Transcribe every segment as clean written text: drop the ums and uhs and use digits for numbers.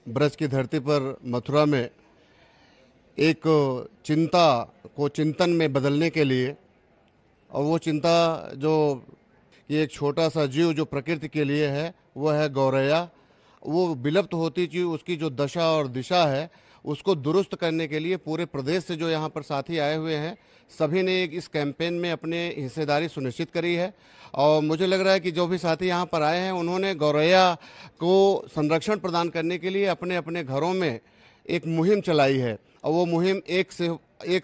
ब्रज की धरती पर मथुरा में एक चिंता को चिंतन में बदलने के लिए, और वो चिंता जो कि एक छोटा सा जीव जो प्रकृति के लिए है वो है गौरैया। वो विलुप्त होती चीज उसकी जो दशा और दिशा है उसको दुरुस्त करने के लिए पूरे प्रदेश से जो यहाँ पर साथी आए हुए हैं सभी ने इस कैंपेन में अपने हिस्सेदारी सुनिश्चित करी है। और मुझे लग रहा है कि जो भी साथी यहाँ पर आए हैं उन्होंने गौरैया को संरक्षण प्रदान करने के लिए अपने अपने घरों में एक मुहिम चलाई है। और वो मुहिम एक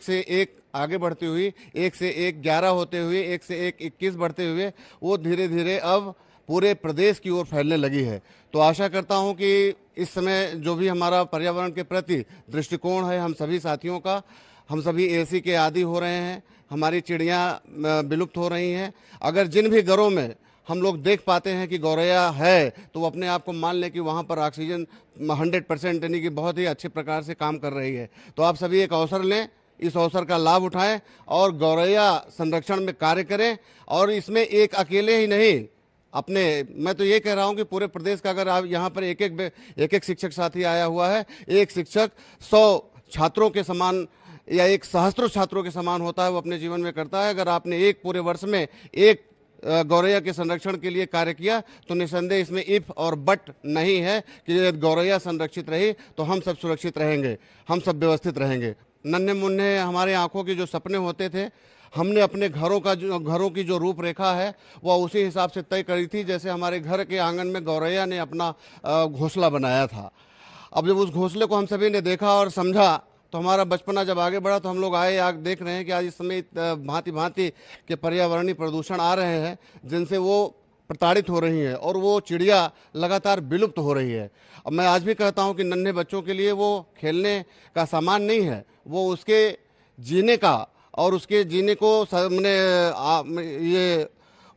से एक आगे बढ़ती हुई, एक से एक 11 होते हुए, एक से एक 21 बढ़ते हुए वो धीरे धीरे अब पूरे प्रदेश की ओर फैलने लगी है। तो आशा करता हूं कि इस समय जो भी हमारा पर्यावरण के प्रति दृष्टिकोण है हम सभी साथियों का, हम सभी एसी के आदी हो रहे हैं, हमारी चिड़ियाँ विलुप्त हो रही हैं। अगर जिन भी घरों में हम लोग देख पाते हैं कि गौरैया है तो वो अपने आप को मान लें कि वहाँ पर ऑक्सीजन 100% यानी कि बहुत ही अच्छे प्रकार से काम कर रही है। तो आप सभी एक अवसर लें, इस अवसर का लाभ उठाएं और गौरैया संरक्षण में कार्य करें। और इसमें एक अकेले ही नहीं, मैं तो ये कह रहा हूं कि पूरे प्रदेश का अगर आप यहाँ पर एक एक शिक्षक साथी आया हुआ है, एक शिक्षक 100 छात्रों के समान या एक सहस्त्रों छात्रों के समान होता है, वो अपने जीवन में करता है। अगर आपने एक पूरे वर्ष में एक गौरैया के संरक्षण के लिए कार्य किया तो निसंदेह इसमें इफ और बट नहीं है कि यदि गौरैया संरक्षित रही तो हम सब सुरक्षित रहेंगे, हम सब व्यवस्थित रहेंगे। नन्हे मुन्ने हमारे आंखों के जो सपने होते थे, हमने अपने घरों की जो रूपरेखा है वह उसी हिसाब से तय करी थी जैसे हमारे घर के आंगन में गौरैया ने अपना घोंसला बनाया था। अब जब उस घोंसले को हम सभी ने देखा और समझा तो हमारा बचपना जब आगे बढ़ा तो हम लोग आग देख रहे हैं कि आज इस समय भांति भांति के पर्यावरणीय प्रदूषण आ रहे हैं जिनसे वो प्रताड़ित हो रही हैं और वो चिड़िया लगातार विलुप्त हो रही है। अब मैं आज भी कहता हूं कि नन्हे बच्चों के लिए वो खेलने का सामान नहीं है, वो उसके जीने का और उसके जीने को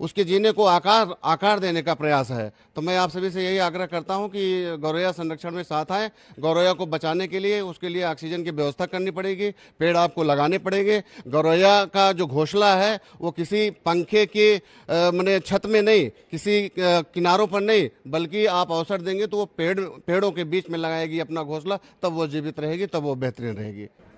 उसके जीने को आकार देने का प्रयास है। तो मैं आप सभी से यही आग्रह करता हूं कि गौरैया संरक्षण में साथ आएं। गौरैया को बचाने के लिए उसके लिए ऑक्सीजन की व्यवस्था करनी पड़ेगी, पेड़ आपको लगाने पड़ेंगे। गौरैया का जो घोंसला है वो किसी पंखे के छत में नहीं, किसी किनारों पर नहीं, बल्कि आप अवसर देंगे तो वो पेड़ों के बीच में लगाएगी अपना घोंसला, तब वो जीवित रहेगी, तब वो बेहतरीन रहेगी।